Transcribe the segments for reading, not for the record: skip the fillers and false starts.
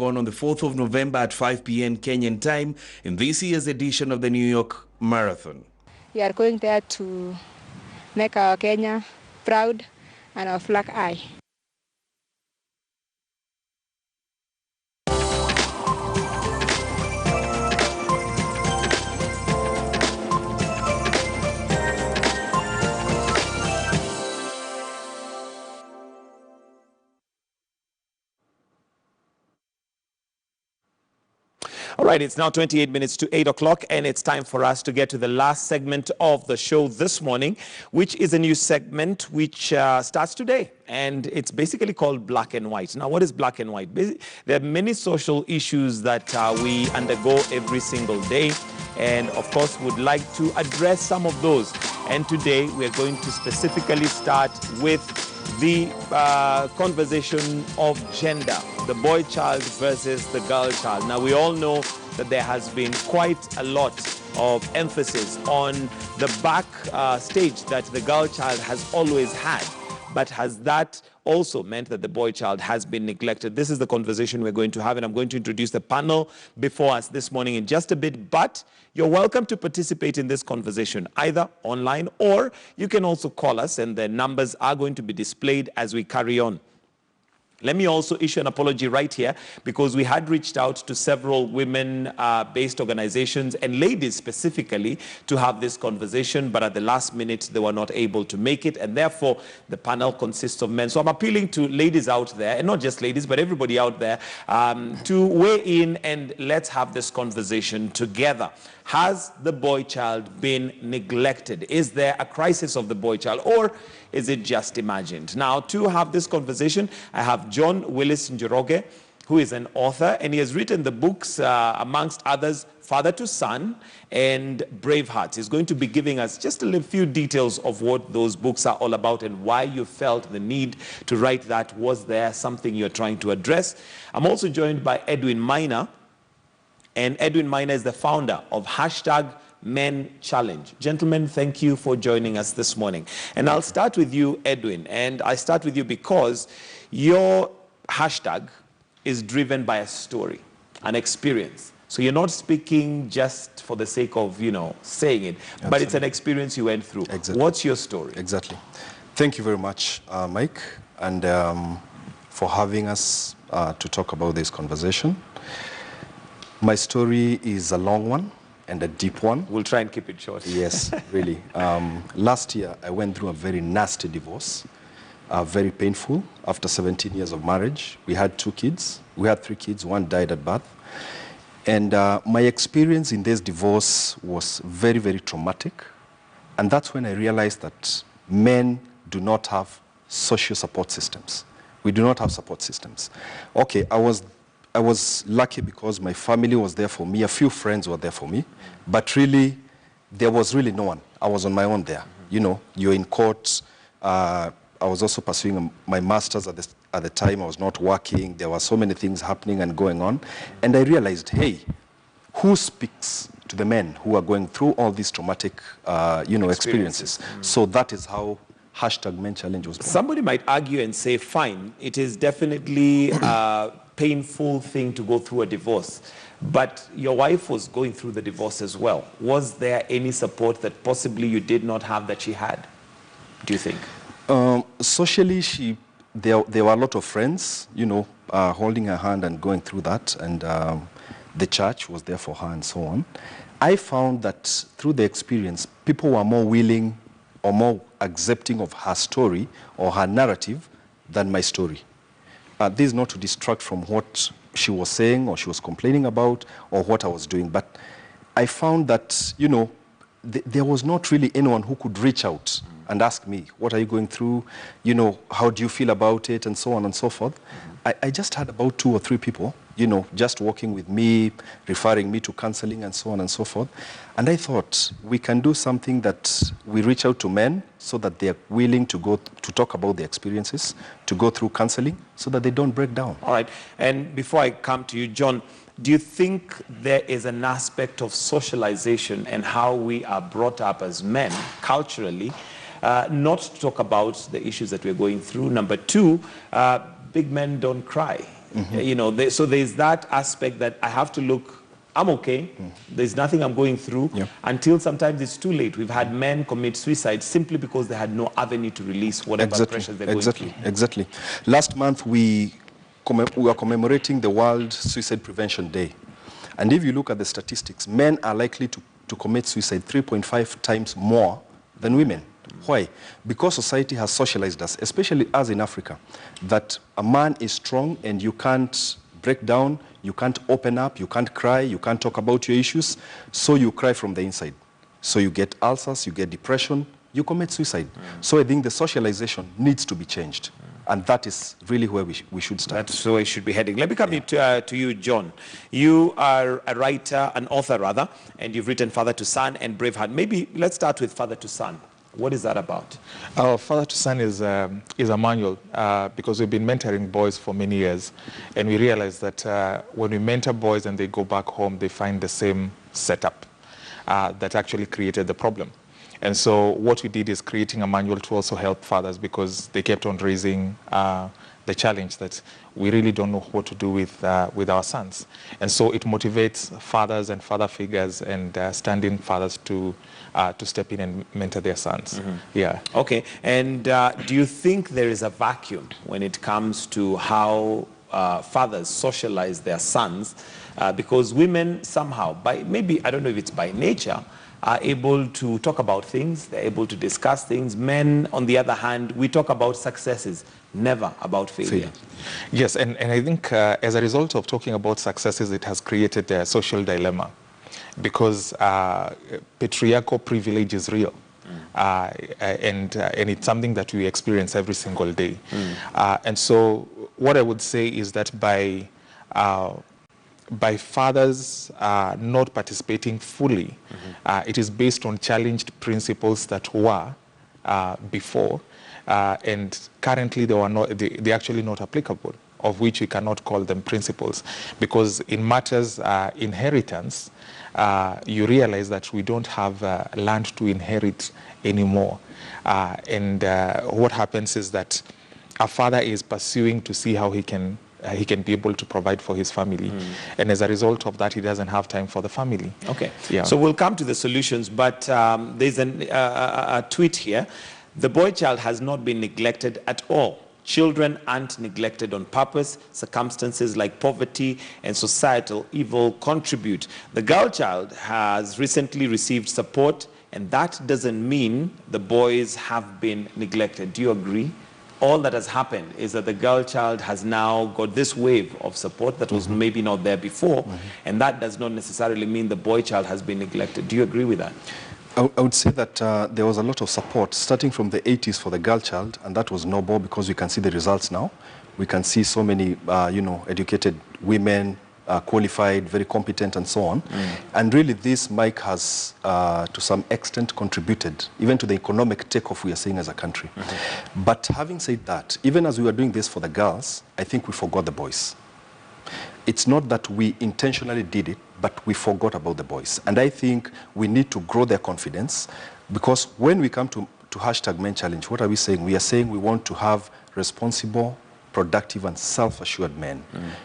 on the 4th of November at 5 p.m. Kenyan time in this year's edition of the New York Marathon. We are going there to make our Kenya proud and our flag high. All right, it's now 28 minutes to 8 o'clock, and it's time for us to get to the last segment of the show this morning, which is a new segment which starts today. And it's basically called Black and White. Now, what is black and white? There are many social issues that we undergo every single day. And of course, would like to address some of those. And today, we're going to specifically start with the conversation of gender, the boy child versus the girl child. Now, we all know that there has been quite a lot of emphasis on the back stage that the girl child has always had. But has that also meant that the boy child has been neglected? This is the conversation we're going to have, and I'm going to introduce the panel before us this morning in just a bit. But you're welcome to participate in this conversation, either online or you can also call us, and the numbers are going to be displayed as we carry on. Let me also issue an apology right here, because we had reached out to several women-based organizations and ladies specifically to have this conversation, but at the last minute they were not able to make it, and therefore the panel consists of men. So I'm appealing to ladies out there, and not just ladies, but everybody out there, to weigh in and let's have this conversation together. Has the boy child been neglected? Is there a crisis of the boy child, or is it just imagined? Now, to have this conversation, I have John Willis Njoroge, who is an author, and he has written the books, amongst others, Father to Son and Bravehearts. He's going to be giving us just a few details of what those books are all about and why you felt the need to write that. Was there something you're trying to address? I'm also joined by Edwin Minor, and Edwin Minor is the founder of #Men Challenge. Gentlemen, thank you for joining us this morning. And I'll start with you, Edwin. And I start with you because your hashtag is driven by a story, an experience. So you're not speaking just for the sake of, saying it, Absolutely. But it's an experience you went through. Exactly. What's your story? Exactly. Thank you very much, Mike, and for having us to talk about this conversation. My story is a long one and a deep one. We'll try and keep it short. Yes, really. Last year, I went through a very nasty divorce, very painful. After 17 years of marriage, we had 2 kids. We had 3 kids. One died at birth. And my experience in this divorce was very, very traumatic. And that's when I realized that men do not have social support systems. We do not have support systems. Okay, I was lucky because my family was there for me. A few friends were there for me. But really, there was really no one. I was on my own there. You're in court. I was also pursuing my master's at the time. I was not working. There were so many things happening and going on. And I realized, hey, who speaks to the men who are going through all these traumatic, experiences? So that is how #Men Challenge was born. Somebody might argue and say, fine, it is definitely painful thing to go through a divorce, but your wife was going through the divorce as well. Was there any support that possibly you did not have that she had, do you think? Socially, there were a lot of friends, holding her hand and going through that, and the church was there for her and so on. I found that through the experience, people were more willing or more accepting of her story or her narrative than my story. This is not to distract from what she was saying or she was complaining about or what I was doing, but I found that, there was not really anyone who could reach out and ask me, what are you going through? How do you feel about it? And so on and so forth. I just had about 2 or 3 people, just working with me, referring me to counseling and so on and so forth. And I thought we can do something that we reach out to men so that they're willing to go to talk about their experiences, to go through counseling so that they don't break down. All right. And before I come to you, John, do you think there is an aspect of socialization and how we are brought up as men culturally, not to talk about the issues that we're going through? Number 2, big men don't cry. You know, so there's that aspect that I have to look, I'm okay, there's nothing I'm going through, until sometimes it's too late. We've had men commit suicide simply because they had no avenue to release whatever pressures they're going through. Exactly. Last month, we were commemorating the World Suicide Prevention Day. And if you look at the statistics, men are likely to commit suicide 3.5 times more than women. Why? Because society has socialized us, especially us in Africa, that a man is strong and you can't break down, you can't open up, you can't cry, you can't talk about your issues, so you cry from the inside. So you get ulcers, you get depression, you commit suicide. So I think the socialization needs to be changed. And that is really where we should start. That's where we should be heading. Let me come to you, John. You are a writer, an author rather, and you've written Father to Son and Braveheart. Maybe let's start with Father to Son. What is that about? Father to Son is a manual because we've been mentoring boys for many years, and we realize that when we mentor boys and they go back home, they find the same setup that actually created the problem. And so what we did is creating a manual to also help fathers, because they kept on raising the challenge that we really don't know what to do with our sons. And so it motivates fathers and father figures and stand-in fathers to step in and mentor their sons. Yeah. Okay. And do you think there is a vacuum when it comes to how fathers socialize their sons? Because women somehow, maybe, I don't know if it's by nature, are able to talk about things, they're able to discuss things. Men, on the other hand, we talk about successes, never about failure. Yes, and I think as a result of talking about successes, it has created a social dilemma, because patriarchal privilege is real. And it's something that we experience every single day. And so what I would say is that by fathers not participating fully, it is based on challenged principles that were before, and currently they're actually not applicable, of which we cannot call them principles, because in matters inheritance, you realize that we don't have land to inherit anymore. And what happens is that a father is pursuing to see how he can be able to provide for his family. And as a result of that, he doesn't have time for the family. Okay. Yeah. So we'll come to the solutions, but there's a tweet here. The boy child has not been neglected at all. Children aren't neglected on purpose. Circumstances like poverty and societal evil contribute. The girl child has recently received support, and that doesn't mean the boys have been neglected. Do you agree? All that has happened is that the girl child has now got this wave of support that was maybe not there before, and that does not necessarily mean the boy child has been neglected. Do you agree with that? I would say that there was a lot of support starting from the 80s for the girl child, and that was noble because we can see the results now. We can see so many, educated women, qualified, very competent, and so on. And really, this, Mike, has to some extent contributed even to the economic takeoff we are seeing as a country. But having said that, even as we were doing this for the girls, I think we forgot the boys. It's not that we intentionally did it, but we forgot about the boys. And I think we need to grow their confidence, because when we come to hashtag Men Challenge, what are we saying? We are saying we want to have responsible, productive, and self-assured men.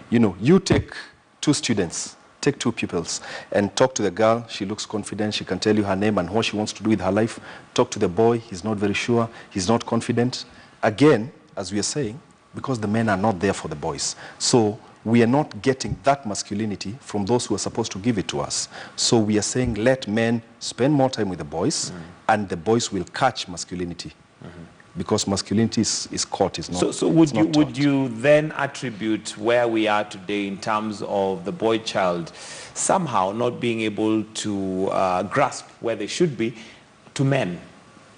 You know, you take two students, take two pupils, and talk to the girl. She looks confident. She can tell you her name and what she wants to do with her life. Talk to the boy. He's not very sure. He's not confident. Again, as we are saying, because the men are not there for the boys. So we are not getting that masculinity from those who are supposed to give it to us. So we are saying let men spend more time with the boys, and the boys will catch masculinity. Because masculinity is caught, is not. So would you then attribute where we are today in terms of the boy child somehow not being able to grasp where they should be to men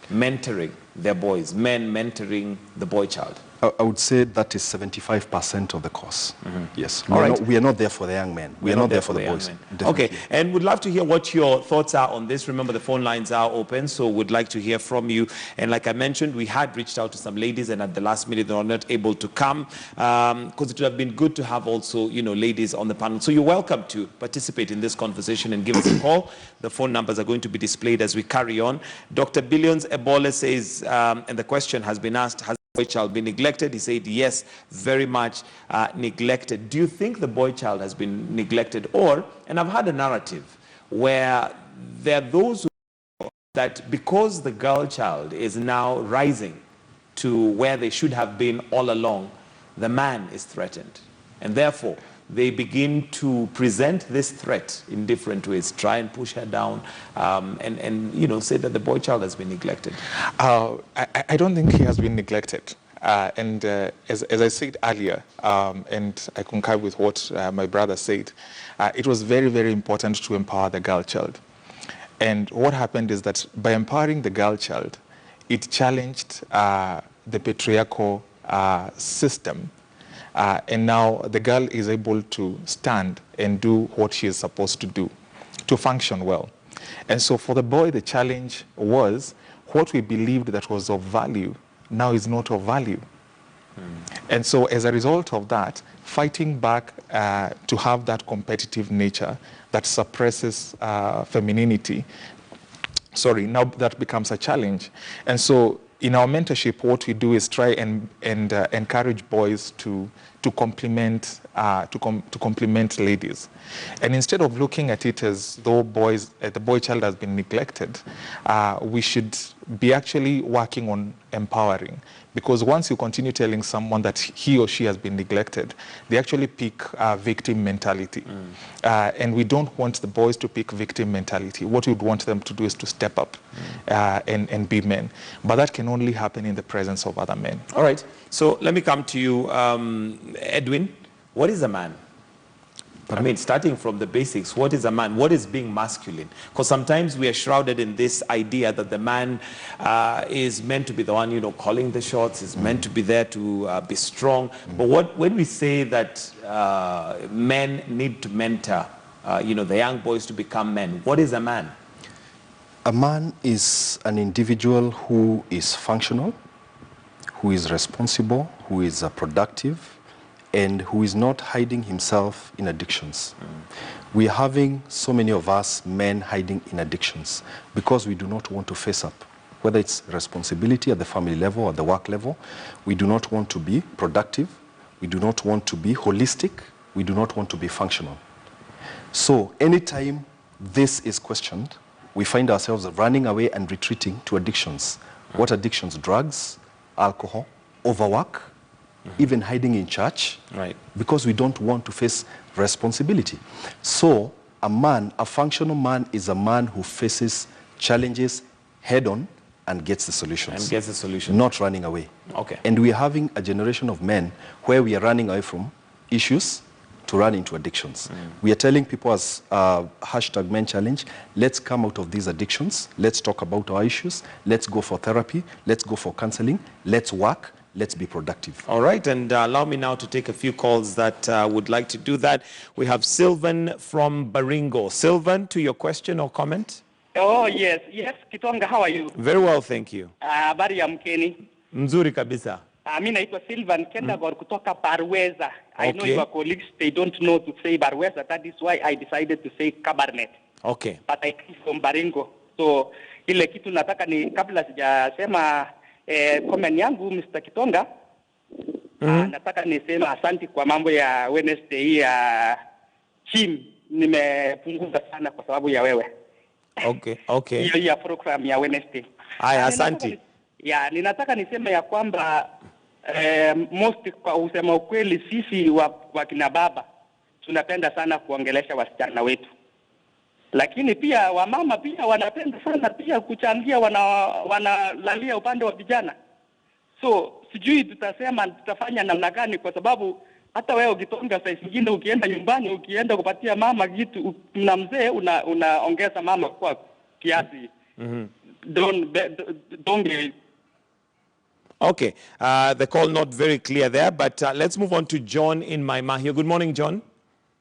mentoring their boys, men mentoring the boy child? I would say that is 75% of the course. Yes. We are not there for the young men. We are not there for the boys. Okay. And we'd love to hear what your thoughts are on this. Remember, the phone lines are open, so we'd like to hear from you. And like I mentioned, we had reached out to some ladies, and at the last minute, they were not able to come, because it would have been good to have also, ladies on the panel. So you're welcome to participate in this conversation and give us a call. The phone numbers are going to be displayed as we carry on. Dr. Billions Ebole says, and the question has been asked, has boy child been neglected? He said yes, very much neglected. Do you think the boy child has been neglected? Or, and I've had a narrative where there are those who feel that because the girl child is now rising to where they should have been all along, the man is threatened. And therefore, they begin to present this threat in different ways, try and push her down, and you know, say that the boy child has been neglected. I don't think he has been neglected. As I said earlier, and I concur with what my brother said, it was very, very important to empower the girl child. And what happened is that by empowering the girl child, it challenged the patriarchal system. And now the girl is able to stand and do what she is supposed to do, to function well. And so for the boy, the challenge was what we believed that was of value now is not of value. And so as a result of that, fighting back to have that competitive nature that suppresses femininity, now that becomes a challenge. And so in our mentorship, what we do is try and encourage boys to complement ladies, and instead of looking at it as though the boy child has been neglected, we should be actually working on empowering. Because once you continue telling someone that he or she has been neglected, they actually pick victim mentality. And we don't want the boys to pick victim mentality. What we would want them to do is to step up and be men. But that can only happen in the presence of other men. All right. So let me come to you, Edwin. What is a man? I mean, starting from the basics, what is a man? What is being masculine? Because sometimes we are shrouded in this idea that the man is meant to be the one, you know, calling the shots, is meant to be there to be strong. But when we say that men need to mentor, you know, the young boys to become men, what is a man? A man is an individual who is functional, who is responsible, who is productive, and who is not hiding himself in addictions. We are having so many of us men hiding in addictions because we do not want to face up. Whether it's responsibility at the family level or the work level, we do not want to be productive, we do not want to be holistic, we do not want to be functional. So anytime this is questioned, we find ourselves running away and retreating to addictions. What addictions? Drugs, alcohol, overwork, even hiding in church, right? Because we don't want to face responsibility. So a man, a functional man, is a man who faces challenges head on and gets the solutions. And gets the solutions. Not running away. Okay. And we are having a generation of men where we are running away from issues to run into addictions. We are telling people as hashtag Men Challenge, let's come out of these addictions, let's talk about our issues, let's go for therapy, let's go for counseling, let's work, let's be productive. All right, and allow me now to take a few calls that would like to do that. We have Sylvan from Baringo. Sylvan, to your question or comment? Oh, yes. Yes, Kitonga, how are you? Very well, thank you. Habari ya mkeni. Mzuri kabisa. Mimi naitwa Sylvan Kendagor kutoka Barweza. I know Okay. your colleagues, they don't know to say Barweza. That is why I decided to say Cabernet. Okay. But I come from Baringo. So, ile kitu nataka ni, kabla sijasema comment yangu, Mr. Kitonga, nataka niseme asante kwa mambo ya Wednesday ya gym. Nimepunguza sana kwa sababu ya wewe. Okay, okay. Hiyo ya program ya Wednesday. Haya, asante. Ya, ninataka niseme ya kwamba most kwa usema ukweli sisi wa kina baba tunapenda sana kuongelesha wasichana wetu. Lakini pia wamama pia wanapenda sana pia kuchangia wanalalia upande wa vijana. So sijui tutafanya namna gani, kwa sababu hata wewe ukitonga saa nyingine ukienda nyumbani ukienda kupatia mama kitu na mzee unaongeza mama kwa kiasi. Don't be. Okay, the call not very clear there, but let's move on to John in Maimahio. Good morning, John.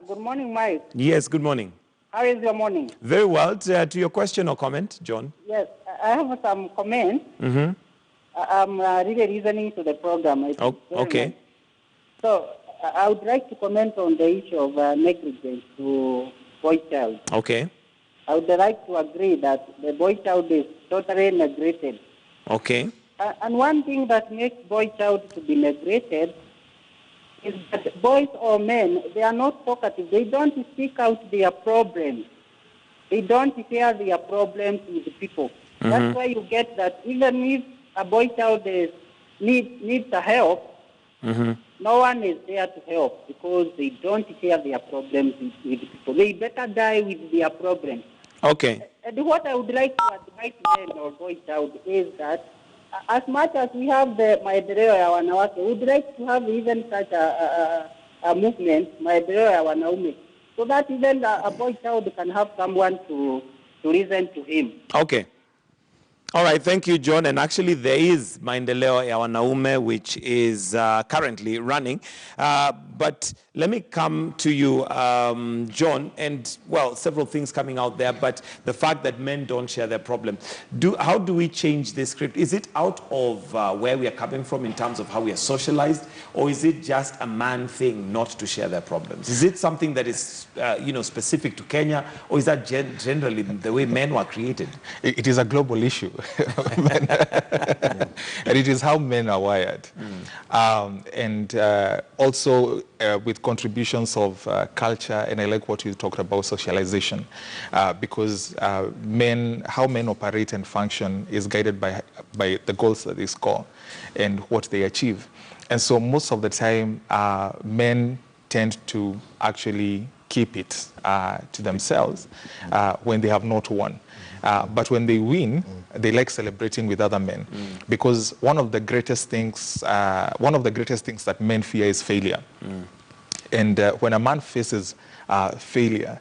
Good morning, Mike. Yes, good morning. How is your morning? Very well. To your question or comment, John? Yes, I have some comments. I'm really listening to the program. It's very okay. nice. So I would like to comment on the issue of negligence to boy child. Okay. I would like to agree that the boy child is totally neglected. Okay. And one thing that makes boy child to be neglected is that boys or men, they are not talkative. They don't speak out their problems. They don't share their problems with people. That's why you get that even if a boy child needs a help, no one is there to help because they don't share their problems with people. They better die with their problems. Okay. And what I would like to advise men or boy child is that as much as we have the maendeleo ya wanawake, we would like to have even such a movement, maendeleo ya wanaume, so that even a boy child can have someone to listen to him. Okay. All right, thank you, John. And actually, there is Maendeleo ya Wanaume, which is currently running. But let me come to you, John, and, well, several things coming out there, but the fact that men don't share their problem. How do we change this script? Is it out of where we are coming from in terms of how we are socialized, or is it just a man thing not to share their problems? Is it something that is, specific to Kenya, or is that generally the way men were created? It is a global issue. And it is how men are wired. And also with contributions of culture, and I like what you talked about, socialization, because how men operate and function is guided by the goals that they score and what they achieve. And so most of the time, men tend to actually keep it to themselves when they have not won. But when they win, they like celebrating with other men, because one of the greatest things that men fear is failure. And when a man faces failure,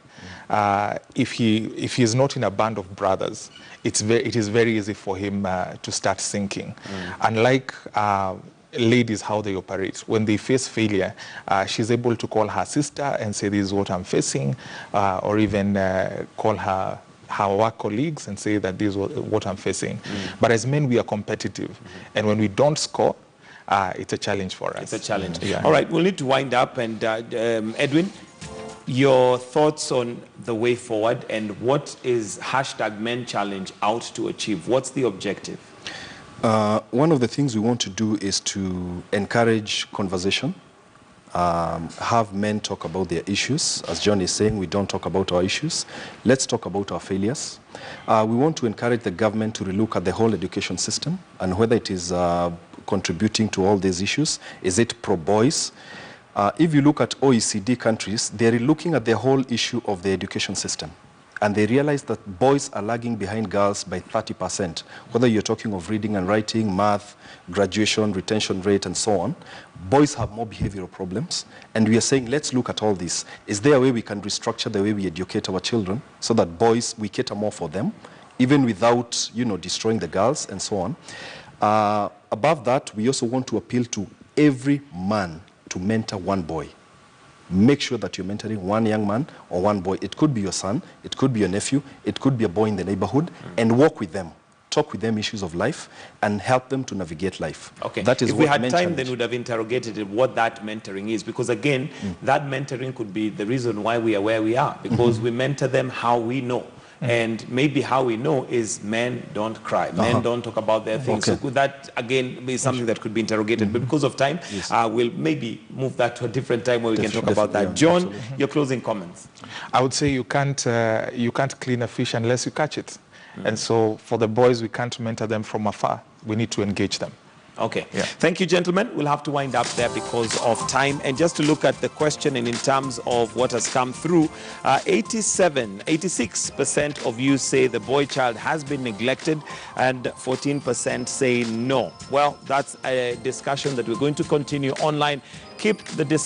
if he is not in a band of brothers, it is very easy for him to start sinking. Unlike ladies, how they operate. When they face failure, she's able to call her sister and say, "This is what I'm facing," or even call her work colleagues and say that this is what I'm facing. But as men, we are competitive. And when we don't score, it's a challenge for us. It's a challenge. Yeah. All right, we'll need to wind up. And Edwin, your thoughts on the way forward, and what is #MenChallenge out to achieve? What's the objective? One of the things we want to do is to encourage conversation. Have men talk about their issues. As John is saying, we don't talk about our issues. Let's talk about our failures. We want to encourage the government to relook at the whole education system and whether it is contributing to all these issues. Is it pro-boys? If you look at OECD countries, they're looking at the whole issue of the education system. And they realize that boys are lagging behind girls by 30%. Whether you're talking of reading and writing, math, graduation, retention rate, and so on, boys have more behavioral problems. And we are saying, let's look at all this. Is there a way we can restructure the way we educate our children so that boys, we cater more for them, even without, destroying the girls and so on? Above that, we also want to appeal to every man to mentor one boy. Make sure that you're mentoring one young man or one boy. It could be your son, it could be your nephew, it could be a boy in the neighborhood, and walk with them. Talk with them issues of life and help them to navigate life. Okay. That is if we what had time, then we'd have interrogated what that mentoring is. Because again, that mentoring could be the reason why we are where we are. Because we mentor them how we know. And maybe how we know is men don't cry. Men don't talk about their things. Okay. So could that, again, be something that could be interrogated? But because of time, we'll maybe move that to a different time where we can talk about that. John, your closing comments. I would say you can't clean a fish unless you catch it. And so for the boys, we can't mentor them from afar. We need to engage them. Okay. Yeah. Thank you, gentlemen. We'll have to wind up there because of time. And just to look at the question and in terms of what has come through, 86% of you say the boy child has been neglected and 14% say no. Well, that's a discussion that we're going to continue online. Keep the discussion